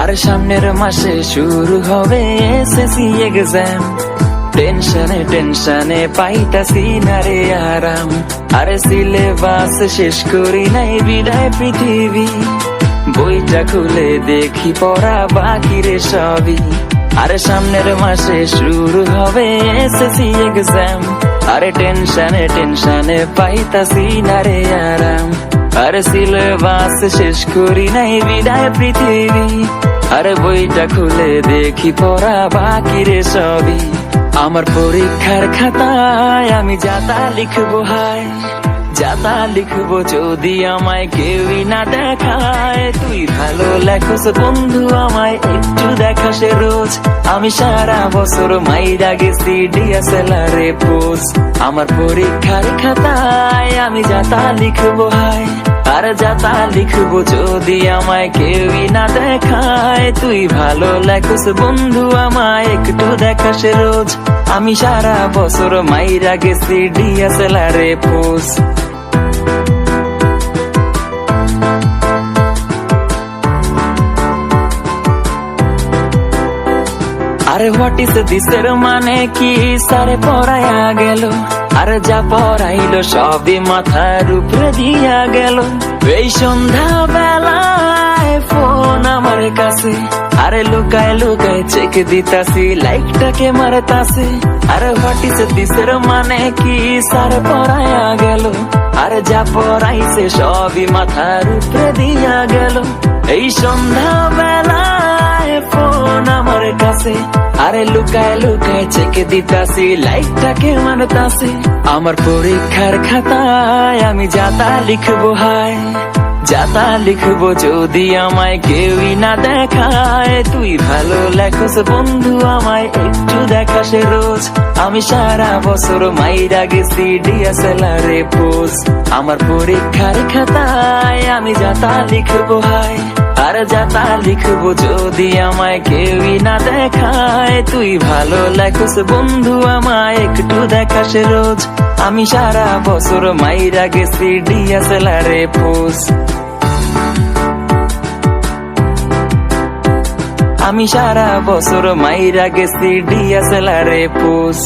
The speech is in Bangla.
আর সামনের মাসে শুরু হবে এসএসসি এক্সাম। টেনশনে টেনশনে পাইতাছি না রে আরাম। আরে সিলেবাস শেষ করি নাই বিদায় পৃথিবী। বইটা খুলে দেখি পড়া বাকি রে সবই। আরে সামনের মাসে শুরু হবে এসএসসি এক্সাম। আরে টেনশনে টেনশনে পাইতাছি না রে আরাম। আরে সিলেবাস শেষ করি নাই বিদায় পৃথিবী। আরে বইটা খুলে দেখি পড়া বাকি রে সবই। আমার পরীক্ষার খাতায় আমি যাতা লিখবো হায়, যাতা লিখবো যদি আমায় কেউই না দেখায়। তুই ভালো লেখস বন্ধু আমায় একটু দেখাস রোজ। আমি সারা বছর মাইরা গেছি DSLR এ পোজ। আমার পরীক্ষার খাতায় আমি যাতা লিখবো হায়, আর যাতা লিখবো যদি আমায় কেউই না দেখায়। তুই ভালো লেখস বন্ধু আমায় একটু দেখাস রোজ। আমি সারা বছর মাইরা গেছি DSLR এ পোজ। আরে হোয়াট ইজ দিস এর মানে কি স্যারে পড়াইয়া গেল। আরে যা পড়াইলো সবই মাথার উপরে দিয়া গেল। এই সন্ধ্যা বেলায় ফোন আমার কাছে, আরে লুকায় লুকায় চেক দিতাছি লাইকটাকে মারতাছে। আরে হোয়াট ইজ দিস এর মানে কি স্যারে পড়াইয়া গেল। আরে যা পড়াইছে সবই মাথার উপরে দিয়া গেল। এই সন্ধ্যা বেলায় ফোন আমার কাছে, আরে লুকায় লুকায় চেক দিতাছি লাইকটাকে মারতাছে। আমার পরীক্ষার খাতায় আমি যাতা লিখবো হায়, যাতা লিখবো যদি আমায় কেউই না দেখায়। তুই ভালো লেখস বন্ধু আমায় একটু দেখাস রোজ। আমি সারা বছর মাইরা গেছি DSLR এ পোজ। আমার পরীক্ষার খাতায় আমি যাতা লিখবো হায়, আর যাতা লিখবো যদি আমায় কেউই না দেখায়। তুই ভালো লেখস বন্ধু আমায় একটু দেখাস রোজ। আমি সারা বছর মাইরা গেছি DSLR এ পোজ। আমি সারা বছর মাইরা গেছি DSLR এ পোজ।